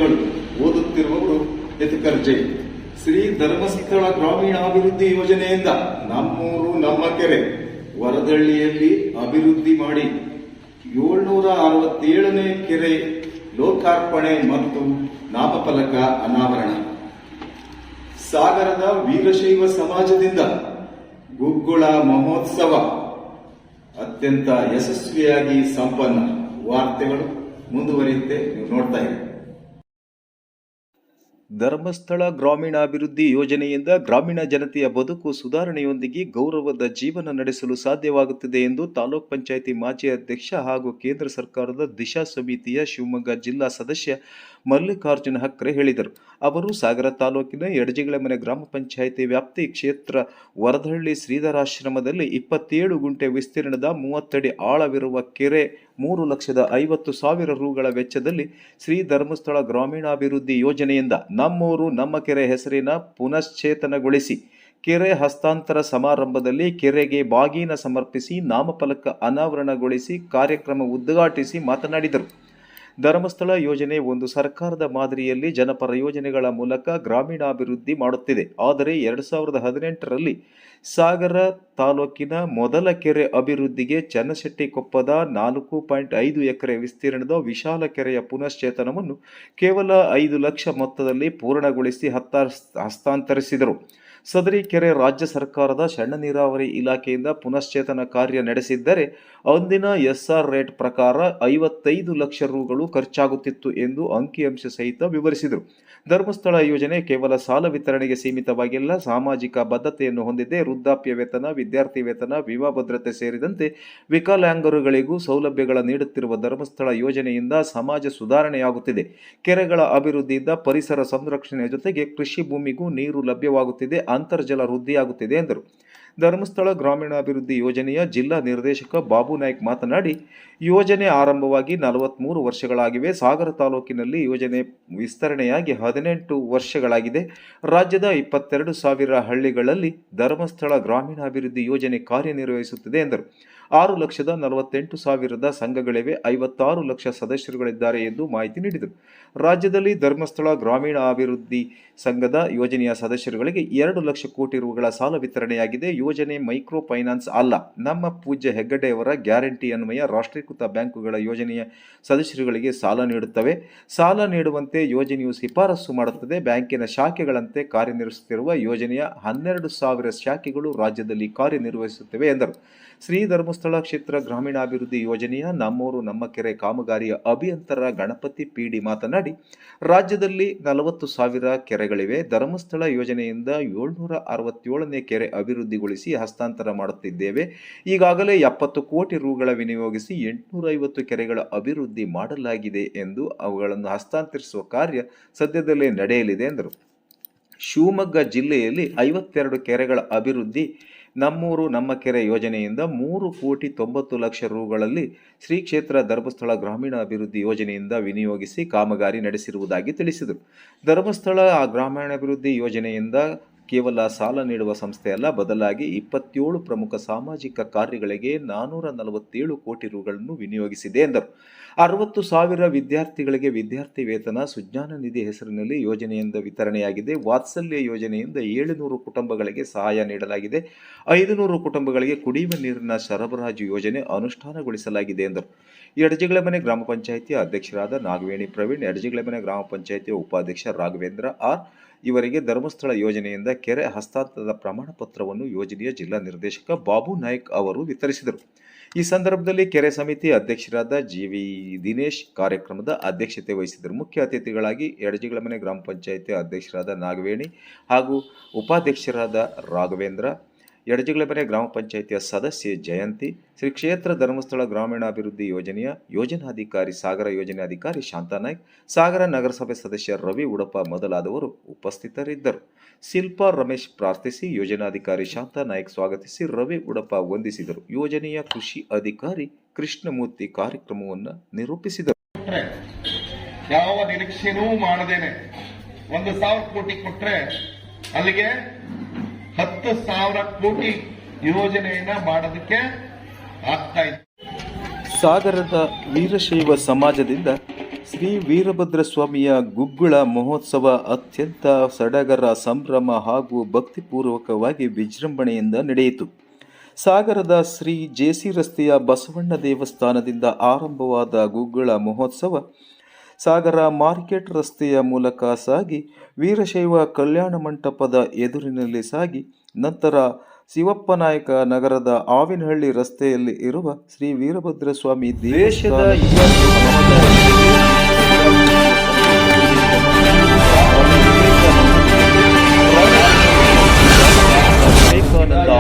ಸುದ್ದಿಗಳು ಓದುತ್ತಿರುವವರು ಯತಿಕರ್ ಜೈ. ಶ್ರೀ ಧರ್ಮಸ್ಥಳ ಗ್ರಾಮೀಣಾಭಿವೃದ್ಧಿ ಯೋಜನೆಯಿಂದ ನಮ್ಮೂರು ನಮ್ಮ ಕೆರೆ ವರದಳ್ಳಿಯಲ್ಲಿ ಅಭಿವೃದ್ಧಿ ಮಾಡಿ 767ನೇ ಕೆರೆ ಲೋಕಾರ್ಪಣೆ ಮತ್ತು ನಾಮಫಲಕ ಅನಾವರಣ. ಸಾಗರದ ವೀರಶೈವ ಸಮಾಜದಿಂದ ಗುಗ್ಗುಳ ಮಹೋತ್ಸವ ಅತ್ಯಂತ ಯಶಸ್ವಿಯಾಗಿ ಸಂಪನ್ನ. ವಾರ್ತೆಗಳು ಮುಂದುವರಿಯುತ್ತೆ, ನೀವು ನೋಡ್ತಾ ಇರಿ. ಧರ್ಮಸ್ಥಳ ಗ್ರಾಮೀಣಾಭಿವೃದ್ಧಿ ಯೋಜನೆಯಿಂದ ಗ್ರಾಮೀಣ ಜನತೆಯ ಬದುಕು ಸುಧಾರಣೆಯೊಂದಿಗೆ ಗೌರವದ ಜೀವನ ನಡೆಸಲು ಸಾಧ್ಯವಾಗುತ್ತಿದೆ ಎಂದು ತಾಲೂಕ್ ಪಂಚಾಯಿತಿ ಮಾಜಿ ಅಧ್ಯಕ್ಷ ಹಾಗೂ ಕೇಂದ್ರ ಸರ್ಕಾರದ ದಿಶಾ ಸಮಿತಿಯ ಶಿವಮೊಗ್ಗ ಜಿಲ್ಲಾ ಸದಸ್ಯ ಮಲ್ಲಿಕಾರ್ಜುನ ಹಕ್ರೆ ಹೇಳಿದರು. ಅವರು ಸಾಗರ ತಾಲೂಕಿನ ಯಡಜಿಗಳಮನೆ ಗ್ರಾಮ ಪಂಚಾಯಿತಿ ವ್ಯಾಪ್ತಿ ಕ್ಷೇತ್ರ ವರದಹಳ್ಳಿ ಶ್ರೀಧರಾಶ್ರಮದಲ್ಲಿ 27 ಗುಂಟೆ ವಿಸ್ತೀರ್ಣದ 30 ಅಡಿ ಆಳವಿರುವ ಕೆರೆ 3,50,000 ರುಗಳ ವೆಚ್ಚದಲ್ಲಿ ಶ್ರೀ ಧರ್ಮಸ್ಥಳ ಗ್ರಾಮೀಣಾಭಿವೃದ್ಧಿ ಯೋಜನೆಯಿಂದ ನಮ್ಮೂರು ನಮ್ಮ ಕೆರೆ ಹೆಸರಿನ ಪುನಶ್ಚೇತನಗೊಳಿಸಿ ಕೆರೆ ಹಸ್ತಾಂತರ ಸಮಾರಂಭದಲ್ಲಿ ಕೆರೆಗೆ ಬಾಗಿನ ಸಮರ್ಪಿಸಿ ನಾಮಫಲಕ ಅನಾವರಣಗೊಳಿಸಿ ಕಾರ್ಯಕ್ರಮ ಉದ್ಘಾಟಿಸಿ ಮಾತನಾಡಿದರು. ಧರ್ಮಸ್ಥಳ ಯೋಜನೆ ಒಂದು ಸರ್ಕಾರದ ಮಾದರಿಯಲ್ಲಿ ಜನಪರ ಯೋಜನೆಗಳ ಮೂಲಕ ಗ್ರಾಮೀಣಾಭಿವೃದ್ಧಿ ಮಾಡುತ್ತಿದೆ. ಆದರೆ 2018ರಲ್ಲಿ ಸಾಗರ ತಾಲೂಕಿನ ಮೊದಲ ಕೆರೆ ಅಭಿವೃದ್ಧಿಗೆ ಚನ್ನಶೆಟ್ಟಿಕೊಪ್ಪದ 4.5 ಎಕರೆ ವಿಸ್ತೀರ್ಣದ ವಿಶಾಲ ಕೆರೆಯ ಪುನಶ್ಚೇತನವನ್ನು ಕೇವಲ 5 ಲಕ್ಷ ಮೊತ್ತದಲ್ಲಿ ಪೂರ್ಣಗೊಳಿಸಿ ಹಸ್ತಾಂತರಿಸಿದರು. ಸದರಿ ಕೆರೆ ರಾಜ್ಯ ಸರ್ಕಾರದ ಸಣ್ಣ ನೀರಾವರಿ ಇಲಾಖೆಯಿಂದ ಪುನಶ್ಚೇತನ ಕಾರ್ಯ ನಡೆಸಿದ್ದರೆ ಅಂದಿನ ಎಸ್ಆರ್ ರೇಟ್ ಪ್ರಕಾರ 55 ಲಕ್ಷ ರುಗಳು ಖರ್ಚಾಗುತ್ತಿತ್ತು ಎಂದು ಅಂಕಿಅಂಶ ಸಹಿತ ವಿವರಿಸಿದರು. ಧರ್ಮಸ್ಥಳ ಯೋಜನೆ ಕೇವಲ ಸಾಲ ವಿತರಣೆಗೆ ಸೀಮಿತವಾಗಿಲ್ಲ, ಸಾಮಾಜಿಕ ಬದ್ಧತೆಯನ್ನು ಹೊಂದಿದೆ. ವೃದ್ಧಾಪ್ಯ ವೇತನ, ವಿದ್ಯಾರ್ಥಿ ವೇತನ, ವಿಮಾ ಭದ್ರತೆ ಸೇರಿದಂತೆ ವಿಕಲಾಂಗರುಗಳಿಗೂ ಸೌಲಭ್ಯಗಳ ನೀಡುತ್ತಿರುವ ಧರ್ಮಸ್ಥಳ ಯೋಜನೆಯಿಂದ ಸಮಾಜ ಸುಧಾರಣೆಯಾಗುತ್ತಿದೆ. ಕೆರೆಗಳ ಅಭಿವೃದ್ಧಿಯಿಂದ ಪರಿಸರ ಸಂರಕ್ಷಣೆಯ ಜೊತೆಗೆ ಕೃಷಿ ಭೂಮಿಗೂ ನೀರು ಲಭ್ಯವಾಗುತ್ತಿದೆ, ಅಂತರ್ಜಲ ವೃದ್ಧಿಯಾಗುತ್ತಿದೆ ಎಂದರು. ಧರ್ಮಸ್ಥಳ ಗ್ರಾಮೀಣಾಭಿವೃದ್ಧಿ ಯೋಜನೆಯ ಜಿಲ್ಲಾ ನಿರ್ದೇಶಕ ಬಾಬು ನಾಯ್ಕ್ ಮಾತನಾಡಿ, ಯೋಜನೆ ಆರಂಭವಾಗಿ 43 ವರ್ಷಗಳಾಗಿವೆ. ಸಾಗರ ತಾಲೂಕಿನಲ್ಲಿ ಯೋಜನೆ ವಿಸ್ತರಣೆಯಾಗಿ 18 ವರ್ಷಗಳಾಗಿದೆ. ರಾಜ್ಯದ 22,000 ಹಳ್ಳಿಗಳಲ್ಲಿ ಧರ್ಮಸ್ಥಳ ಗ್ರಾಮೀಣಾಭಿವೃದ್ಧಿ ಯೋಜನೆ ಕಾರ್ಯನಿರ್ವಹಿಸುತ್ತಿದೆ ಎಂದರು. 6,48,000 ಸಂಘಗಳಿವೆ, 56 ಲಕ್ಷ ಸದಸ್ಯರುಗಳಿದ್ದಾರೆ ಎಂದು ಮಾಹಿತಿ ನೀಡಿದರು. ರಾಜ್ಯದಲ್ಲಿ ಧರ್ಮಸ್ಥಳ ಗ್ರಾಮೀಣಾಭಿವೃದ್ಧಿ ಸಂಘದ ಯೋಜನೆಯ ಸದಸ್ಯರುಗಳಿಗೆ 2 ಲಕ್ಷ ಕೋಟಿ ರುಗಳ ಸಾಲ ವಿತರಣೆಯಾಗಿದೆ. ಯೋಜನೆ ಮೈಕ್ರೋ ಫೈನಾನ್ಸ್ ಅಲ್ಲ. ನಮ್ಮ ಪೂಜ್ಯ ಹೆಗ್ಗಡೆಯವರ ಗ್ಯಾರಂಟಿ ಅನ್ವಯ ರಾಷ್ಟ್ರೀಕೃತ ಬ್ಯಾಂಕುಗಳ ಯೋಜನೆಯ ಸದಸ್ಯರುಗಳಿಗೆ ಸಾಲ ನೀಡುತ್ತವೆ. ಸಾಲ ನೀಡುವಂತೆ ಯೋಜನೆಯು ಶಿಫಾರಸು ಮಾಡುತ್ತದೆ. ಬ್ಯಾಂಕಿನ ಶಾಖೆಗಳಂತೆ ಕಾರ್ಯನಿರ್ವಹಿಸುತ್ತಿರುವ ಯೋಜನೆಯ 12,000 ಶಾಖೆಗಳು ರಾಜ್ಯದಲ್ಲಿ ಕಾರ್ಯನಿರ್ವಹಿಸುತ್ತವೆ ಎಂದರು. ಶ್ರೀ ಧರ್ಮಸ್ಥಳ ಕ್ಷೇತ್ರ ಗ್ರಾಮೀಣಾಭಿವೃದ್ಧಿ ಯೋಜನೆಯ ನಮ್ಮೂರು ನಮ್ಮ ಕೆರೆ ಕಾಮಗಾರಿಯ ಅಭಿಯಂತರ ಗಣಪತಿ ಪಿಡಿ ಮಾತನಾಡಿ, ರಾಜ್ಯದಲ್ಲಿ 40,000 ಕೆರೆಗಳಿವೆ. ಧರ್ಮಸ್ಥಳ ಯೋಜನೆಯಿಂದ 767ನೇ ಕೆರೆ ಅಭಿವೃದ್ಧಿಗೊಳಿಸಿ ಹಸ್ತಾಂತರ ಮಾಡುತ್ತಿದ್ದೇವೆ. ಈಗಾಗಲೇ 70 ಕೋಟಿ ರುಗಳ ವಿನಿಯೋಗಿಸಿ 850 ಕೆರೆಗಳ ಅಭಿವೃದ್ಧಿ ಮಾಡಲಾಗಿದೆ ಎಂದು ಅವುಗಳನ್ನು ಹಸ್ತಾಂತರಿಸುವ ಕಾರ್ಯ ಸದ್ಯದಲ್ಲೇ ನಡೆಯಲಿದೆ ಎಂದರು. ಶಿವಮೊಗ್ಗ ಜಿಲ್ಲೆಯಲ್ಲಿ 52 ಕೆರೆಗಳ ಅಭಿವೃದ್ಧಿ ನಮ್ಮೂರು ನಮ್ಮ ಕೆರೆ ಯೋಜನೆಯಿಂದ 3,90,00,000 ರುಗಳಲ್ಲಿ ಶ್ರೀ ಕ್ಷೇತ್ರ ಧರ್ಮಸ್ಥಳ ಗ್ರಾಮೀಣಾಭಿವೃದ್ಧಿ ಯೋಜನೆಯಿಂದ ವಿನಿಯೋಗಿಸಿ ಕಾಮಗಾರಿ ನಡೆಸಿರುವುದಾಗಿ ತಿಳಿಸಿದರು. ಧರ್ಮಸ್ಥಳ ಗ್ರಾಮೀಣಾಭಿವೃದ್ಧಿ ಯೋಜನೆಯಿಂದ ಕೇವಲ ಸಾಲ ನೀಡುವ ಸಂಸ್ಥೆಯಲ್ಲ, ಬದಲಾಗಿ 27 ಪ್ರಮುಖ ಸಾಮಾಜಿಕ ಕಾರ್ಯಗಳಿಗೆ 447 ಕೋಟಿ ರುಗಳನ್ನು ವಿನಿಯೋಗಿಸಿದೆ ಎಂದರು. 60,000 ವಿದ್ಯಾರ್ಥಿಗಳಿಗೆ ವಿದ್ಯಾರ್ಥಿ ವೇತನ, ಸುಜ್ಞಾನ ನಿಧಿ ಹೆಸರಿನಲ್ಲಿ ಯೋಜನೆಯಿಂದ ವಿತರಣೆಯಾಗಿದೆ. ವಾತ್ಸಲ್ಯ ಯೋಜನೆಯಿಂದ 700 ಕುಟುಂಬಗಳಿಗೆ ಸಹಾಯ ನೀಡಲಾಗಿದೆ. 500 ಕುಟುಂಬಗಳಿಗೆ ಕುಡಿಯುವ ನೀರಿನ ಸರಬರಾಜು ಯೋಜನೆ ಅನುಷ್ಠಾನಗೊಳಿಸಲಾಗಿದೆ ಎಂದರು. ಯಡಜಿಗಳಮನೆ ಗ್ರಾಮ ಪಂಚಾಯಿತಿಯ ಅಧ್ಯಕ್ಷರಾದ ನಾಗವೇಣಿ ಪ್ರವೀಣ್, ಯಡಜಿಗಳಮನೆ ಗ್ರಾಮ ಪಂಚಾಯಿತಿಯ ಉಪಾಧ್ಯಕ್ಷ ರಾಘವೇಂದ್ರ ಆರ್ ಇವರಿಗೆ ಧರ್ಮಸ್ಥಳ ಯೋಜನೆಯಿಂದ ಕೆರೆ ಹಸ್ತಾಂತರದ ಪ್ರಮಾಣ ಪತ್ರವನ್ನು ಯೋಜನೆಯ ಜಿಲ್ಲಾ ನಿರ್ದೇಶಕ ಬಾಬು ನಾಯ್ಕ್ ಅವರು ವಿತರಿಸಿದರು. ಈ ಸಂದರ್ಭದಲ್ಲಿ ಕೆರೆ ಸಮಿತಿ ಅಧ್ಯಕ್ಷರಾದ ಜಿವಿ ದಿನೇಶ್ ಕಾರ್ಯಕ್ರಮದ ಅಧ್ಯಕ್ಷತೆ ವಹಿಸಿದರು. ಮುಖ್ಯ ಅತಿಥಿಗಳಾಗಿ ಯಡಜಿಗಳಮನೆ ಗ್ರಾಮ ಪಂಚಾಯಿತಿ ಅಧ್ಯಕ್ಷರಾದ ನಾಗವೇಣಿ ಹಾಗೂ ಉಪಾಧ್ಯಕ್ಷರಾದ ರಾಘವೇಂದ್ರ, ಯಡಜಿಗಳಮನೆ ಗ್ರಾಮ ಪಂಚಾಯಿತಿಯ ಸದಸ್ಯೆ ಜಯಂತಿ, ಶ್ರೀ ಕ್ಷೇತ್ರ ಧರ್ಮಸ್ಥಳ ಗ್ರಾಮೀಣಾಭಿವೃದ್ಧಿ ಯೋಜನೆಯ ಯೋಜನಾಧಿಕಾರಿ ಸಾಗರ ಯೋಜನಾಧಿಕಾರಿ ಶಾಂತಾನಾಯ್ಕ್, ಸಾಗರ ನಗರಸಭೆ ಸದಸ್ಯ ರವಿ ಉಡಪ ಮೊದಲಾದವರು ಉಪಸ್ಥಿತರಿದ್ದರು. ಶಿಲ್ಪಾ ರಮೇಶ್ ಪ್ರಾರ್ಥಿಸಿ, ಯೋಜನಾಧಿಕಾರಿ ಶಾಂತಾನಾಯ್ಕ್ ಸ್ವಾಗತಿಸಿ, ರವಿ ಉಡಪ ವಂದಿಸಿದರು. ಯೋಜನೆಯ ಕೃಷಿ ಅಧಿಕಾರಿ ಕೃಷ್ಣಮೂರ್ತಿ ಕಾರ್ಯಕ್ರಮವನ್ನು ನಿರೂಪಿಸಿದರು. ಯಾವ ನಿರೀಕ್ಷೆನೂ ಮಾಡದೇನೆ 1,000 ಕೋಟಿ ಕೊಟ್ರೆ ಅಲ್ಲಿಗೆ 10,000 ಕೋಟಿ ಯೋಜನೆಯನ್ನ ಮಾಡೋದಕ್ಕೆ ಆಗ್ತಾ ಇದೆ. ಸಾಗರದ ವೀರಶೈವ ಸಮಾಜದಿಂದ ಶ್ರೀ ವೀರಭದ್ರ ಸ್ವಾಮಿಯ ಗುಗ್ಗುಳ ಮಹೋತ್ಸವ ಅತ್ಯಂತ ಸಡಗರ, ಸಂಭ್ರಮ ಹಾಗೂ ಭಕ್ತಿಪೂರ್ವಕವಾಗಿ ವಿಜೃಂಭಣೆಯಿಂದ ನಡೆಯಿತು. ಸಾಗರದ ಶ್ರೀ ಜೆಸಿ ರಸ್ತೆಯ ಬಸವಣ್ಣ ದೇವಸ್ಥಾನದಿಂದ ಆರಂಭವಾದ ಗುಗ್ಗುಳ ಮಹೋತ್ಸವ ಸಾಗರ ಮಾರ್ಕೆಟ್ ರಸ್ತೆಯ ಮೂಲಕ ಸಾಗಿ ವೀರಶೈವ ಕಲ್ಯಾಣ ಮಂಟಪದ ಎದುರಿನಲ್ಲಿ ಸಾಗಿ ನಂತರ ಶಿವಪ್ಪನಾಯಕ ನಗರದ ಆವಿನಹಳ್ಳಿ ರಸ್ತೆಯಲ್ಲಿ ಇರುವ ಶ್ರೀ ವೀರಭದ್ರ ಸ್ವಾಮಿ ದೇಶದ ವಿವೇಕಾನಂದ